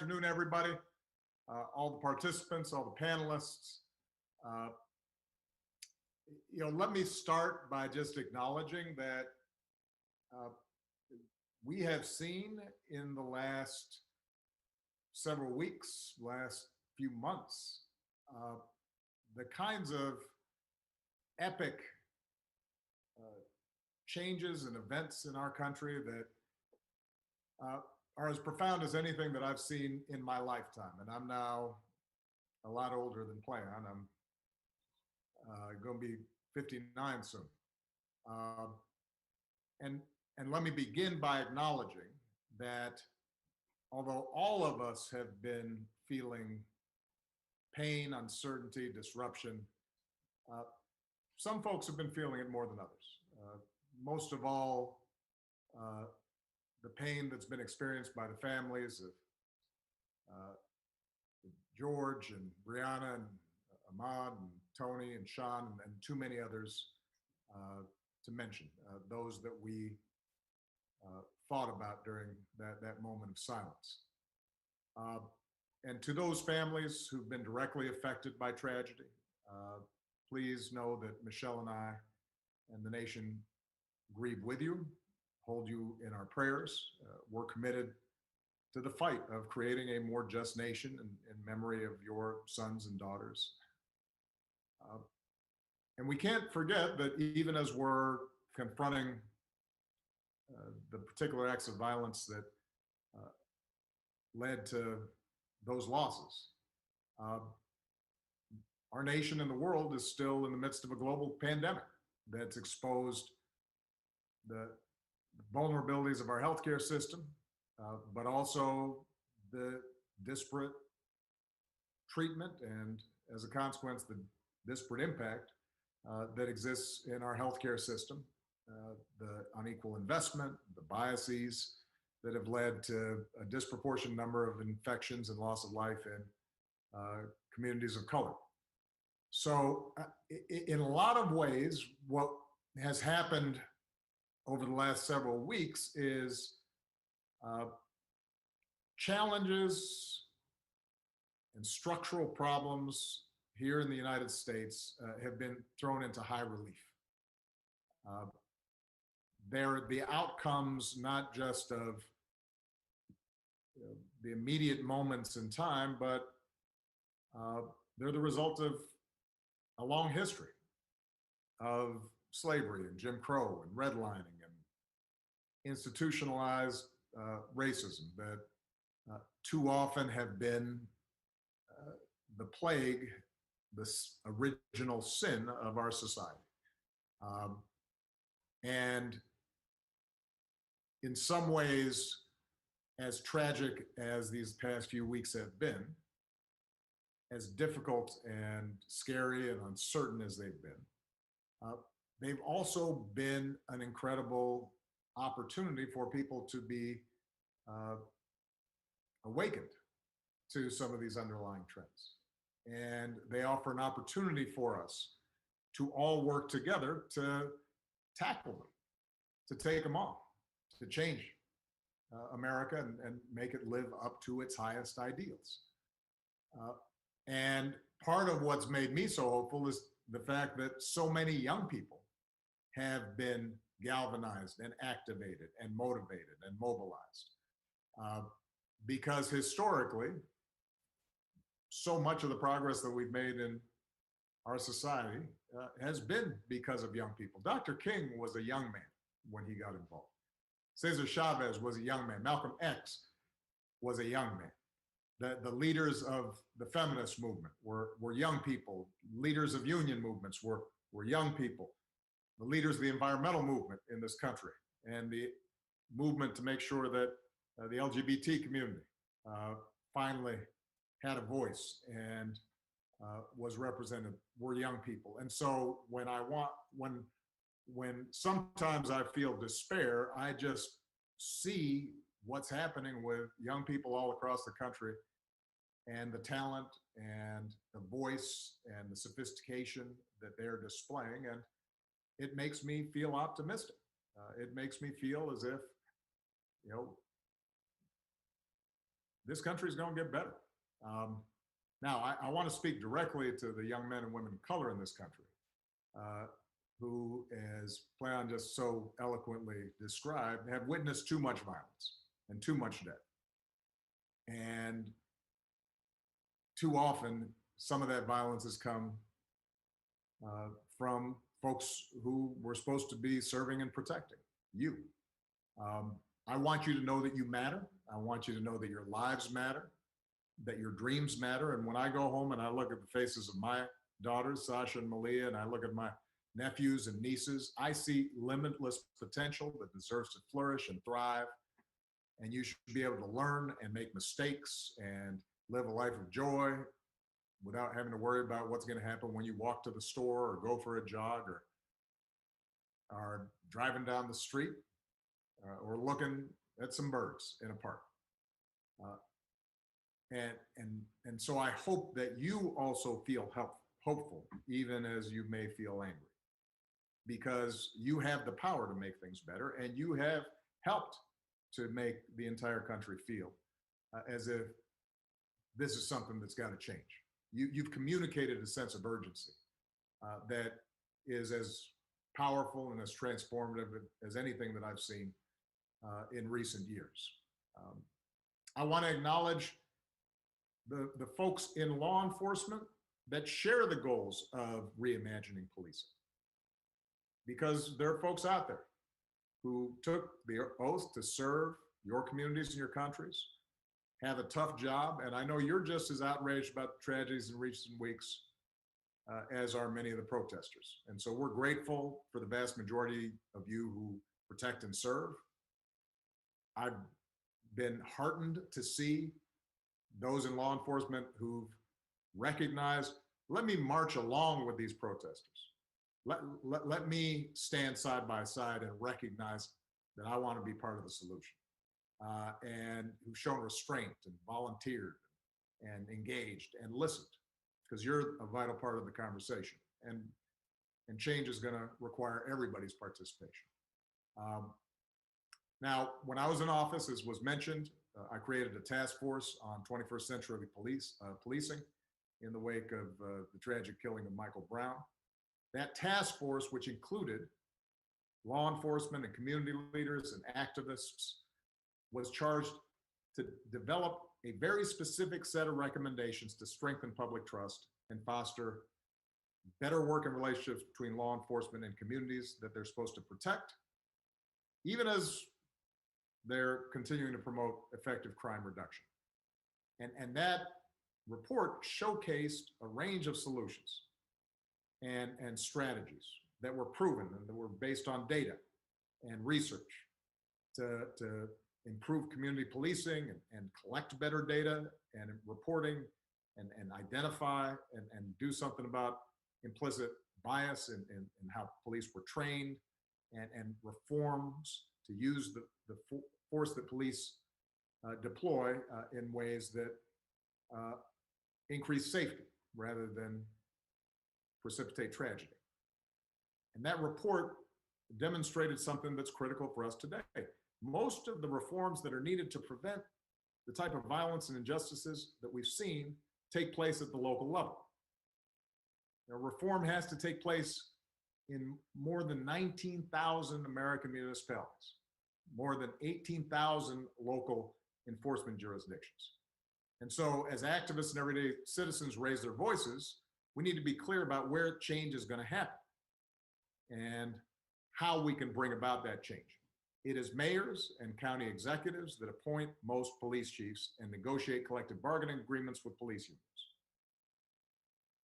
afternoon, everybody. All the participants, all the panelists. Uh, Let me start by just acknowledging that uh, we have seen in the last several weeks, last few months, uh, the kinds of epic uh, changes and events in our country that are as profound as anything that I've seen in my lifetime. And I'm now a lot older than Playon. I'm going to be 59 soon. Uh, and and let me begin by acknowledging that although all of us have been feeling pain, uncertainty, disruption, uh, some folks have been feeling it more than others. Most of all, uh, the pain that's been experienced by the families of uh, George and Brianna and Ahmad and Tony and Sean and too many others to mention, those that we thought about during that moment of silence. Uh, and to those families who've been directly affected by tragedy, please know that Michelle and I and the nation grieve with you, hold you in our prayers. We're committed to the fight of creating a more just nation in memory of your sons and daughters. And we can't forget that even as we're confronting the particular acts of violence that led to those losses, our nation and the world is still in the midst of a global pandemic that's exposed the vulnerabilities of our healthcare system, but also the disparate treatment and, as a consequence, the disparate impact that exists in our healthcare system, the unequal investment, the biases that have led to a disproportionate number of infections and loss of life in communities of color. So in a lot of ways, what has happened over the last several weeks is challenges and structural problems here in the United States have been thrown into high relief. They're the outcomes not just of the immediate moments in time, but they're the result of a long history of slavery and Jim Crow and redlining and institutionalized racism that too often have been the plague, this original sin of our society. And in some ways, as tragic as these past few weeks have been, as difficult and scary and uncertain as they've been, they've also been an incredible opportunity for people to be awakened to some of these underlying trends. And they offer an opportunity for us to all work together to tackle them, to take them on, to change America and make it live up to its highest ideals. And part of what's made me so hopeful is the fact that so many young people have been galvanized and activated and motivated and mobilized. Because historically, so much of the progress that we've made in our society has been because of young people. Dr. King was a young man when he got involved. Cesar Chavez was a young man. Malcolm X was a young man. The leaders of the feminist movement were young people. Leaders of union movements were young people. The leaders of the environmental movement in this country and the movement to make sure that the LGBT community finally had a voice and was represented were young people. And so when sometimes I feel despair, I just see what's happening with young people all across the country and the talent and the voice and the sophistication that they're displaying. And it makes me feel optimistic. It makes me feel as if, this country is going to get better. Um, Now, I want to speak directly to the young men and women of color in this country uh, who, as Playon just so eloquently described, have witnessed too much violence and too much death. And too often, some of that violence has come from folks who were supposed to be serving and protecting you. I want you to know that you matter. I want you to know that your lives matter, that your dreams matter. And when I go home and I look at the faces of my daughters, Sasha and Malia, and I look at my nephews and nieces, I see limitless potential that deserves to flourish and thrive. And you should be able to learn and make mistakes and live a life of joy without having to worry about what's going to happen when you walk to the store or go for a jog or are driving down the street or looking at some birds in a park. Uh, and so I hope that you also feel hopeful, even as you may feel angry, because you have the power to make things better, and you have helped to make the entire country feel as if this is something that's got to change. You've communicated a sense of urgency that is as powerful and as transformative as anything that I've seen in recent years. I want to acknowledge the folks in law enforcement that share the goals of reimagining policing, because there are folks out there who took the oath to serve your communities and your countries, have a tough job, and I know you're just as outraged about the tragedies in recent weeks as are many of the protesters. And so we're grateful for the vast majority of you who protect and serve. I've been heartened to see those in law enforcement who've recognized, let me march along with these protesters. Let me stand side by side and recognize that I want to be part of the solution. And who've shown restraint and volunteered and engaged and listened, because you're a vital part of the conversation. And change is going to require everybody's participation. Now, when I was in office, as was mentioned, I created a task force on 21st century policing in the wake of the tragic killing of Michael Brown. That task force, which included law enforcement and community leaders and activists, was charged to develop a very specific set of recommendations to strengthen public trust and foster better working relationships between law enforcement and communities that they're supposed to protect, even as they're continuing to promote effective crime reduction. And that report showcased a range of solutions and strategies that were proven and that were based on data and research to improve community policing and collect better data and reporting and identify and do something about implicit bias in how police were trained and reforms to use the force that police deploy in ways that increase safety rather than precipitate tragedy. And that report demonstrated something that's critical for us today. Most of the reforms that are needed to prevent the type of violence and injustices that we've seen take place at the local level. Now, reform has to take place in more than 19,000 American municipalities, more than 18,000 local enforcement jurisdictions. And so as activists and everyday citizens raise their voices, we need to be clear about where change is going to happen and how we can bring about that change. It is mayors and county executives that appoint most police chiefs and negotiate collective bargaining agreements with police unions.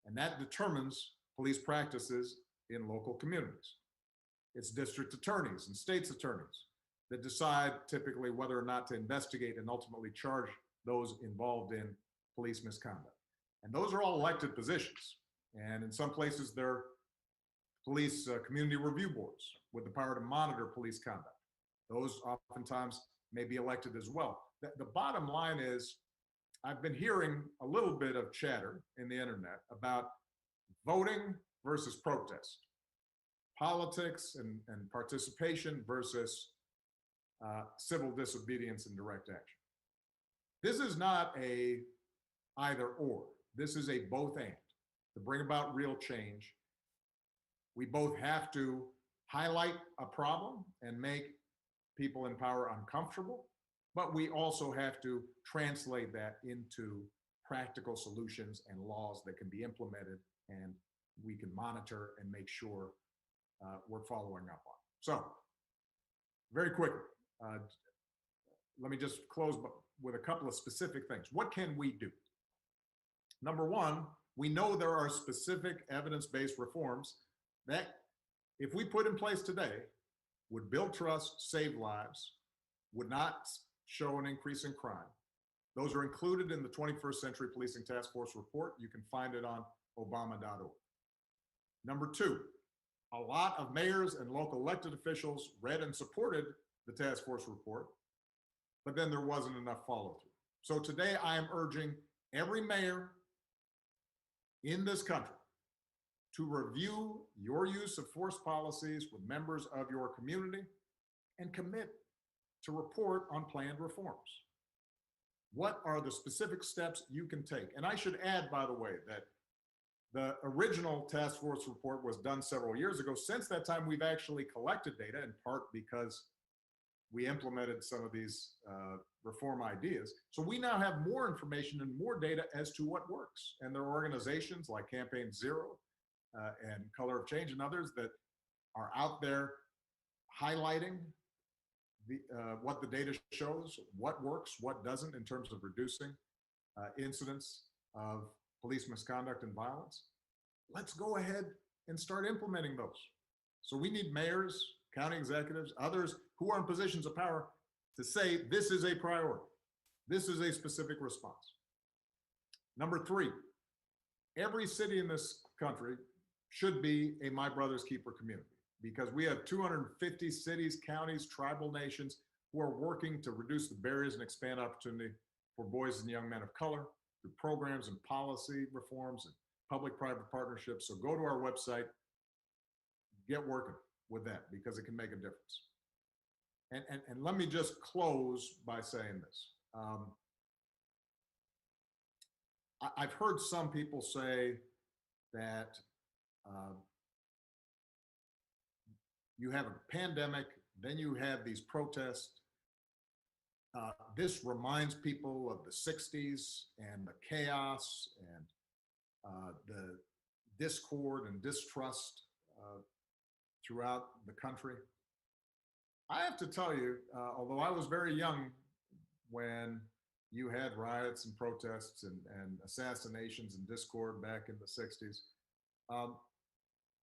And that determines police practices in local communities. It's district attorneys and state's attorneys that decide typically whether or not to investigate and ultimately charge those involved in police misconduct. And those are all elected positions. And in some places, they're police community review boards with the power to monitor police conduct. Those oftentimes may be elected as well. The bottom line is, I've been hearing a little bit of chatter in the internet about voting versus protest, politics and participation versus civil disobedience and direct action. This is not a either or. This is a both and. To bring about real change, we both have to highlight a problem and make people in power uncomfortable, but we also have to translate that into practical solutions and laws that can be implemented and we can monitor and make sure we're following up on. So, very quickly, let me just close with a couple of specific things. What can we do? Number one, we know there are specific evidence-based reforms that, if we put in place today, would build trust, save lives, would not show an increase in crime. Those are included in the 21st Century Policing Task Force report. You can find it on obama.org. Number two, a lot of mayors and local elected officials read and supported the task force report, but then there wasn't enough follow-through. So today I am urging every mayor in this country to review your use of force policies with members of your community and commit to report on planned reforms. What are the specific steps you can take? And I should add, by the way, that the original task force report was done several years ago. Since that time, we've actually collected data, in part because we implemented some of these reform ideas. So we now have more information and more data as to what works. And there are organizations like Campaign Zero and Color of Change and others that are out there highlighting what the data shows, what works, what doesn't in terms of reducing incidents of police misconduct and violence. Let's go ahead and start implementing those. So we need mayors, county executives, others who are in positions of power to say, this is a priority. This is a specific response. Number three, every city in this country should be a My Brother's Keeper community, because we have 250 cities, counties, tribal nations who are working to reduce the barriers and expand opportunity for boys and young men of color through programs and policy reforms and public-private partnerships. So go to our website, get working with that, because it can make a difference. And let me just close by saying this. I've heard some people say that you have a pandemic, then you have these protests. This reminds people of the 60s and the chaos and the discord and distrust throughout the country. I have to tell you, although I was very young when you had riots and protests and assassinations and discord back in the 60s,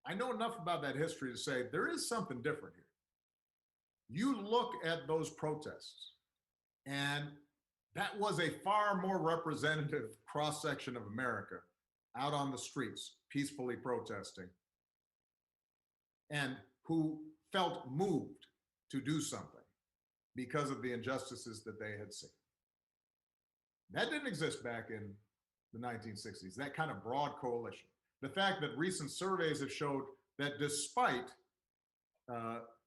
I know enough about that history to say there is something different here. You look at those protests, and that was a far more representative cross-section of America out on the streets, peacefully protesting, and who felt moved to do something because of the injustices that they had seen. That didn't exist back in the 1960s, that kind of broad coalition. The fact that recent surveys have showed that despite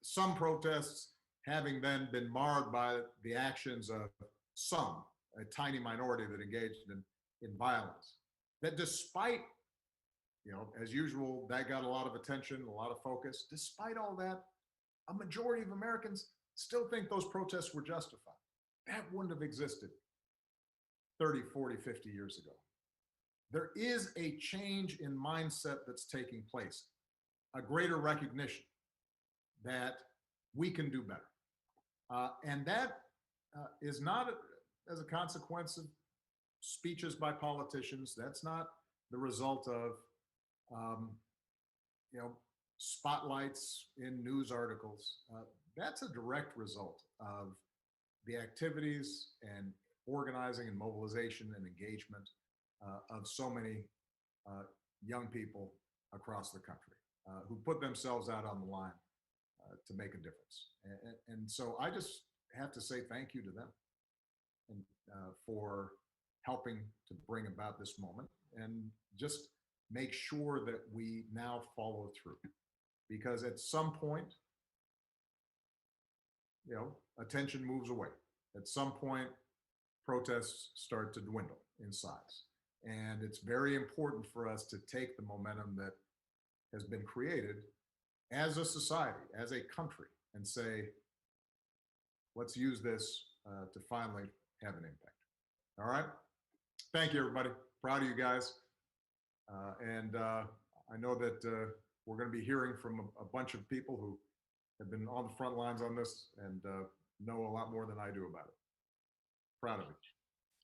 some protests having then been marred by the actions of some, a tiny minority that engaged in violence, that despite, as usual, that got a lot of attention, a lot of focus, despite all that, a majority of Americans still think those protests were justified. That wouldn't have existed 30, 40, 50 years ago. There is a change in mindset that's taking place, a greater recognition that we can do better. And that is not as a consequence of speeches by politicians. That's not the result of, spotlights in news articles. That's a direct result of the activities and organizing and mobilization and engagement of so many young people across the country who put themselves out on the line to make a difference. And so I just have to say thank you to them and for helping to bring about this moment, and just make sure that we now follow through. Because at some point, attention moves away. At some point, protests start to dwindle in size. And it's very important for us to take the momentum that has been created as a society, as a country, and say, let's use this to finally have an impact. All right. Thank you, everybody. Proud of you guys. And I know that we're going to be hearing from a bunch of people who have been on the front lines on this and know a lot more than I do about it. Proud of you.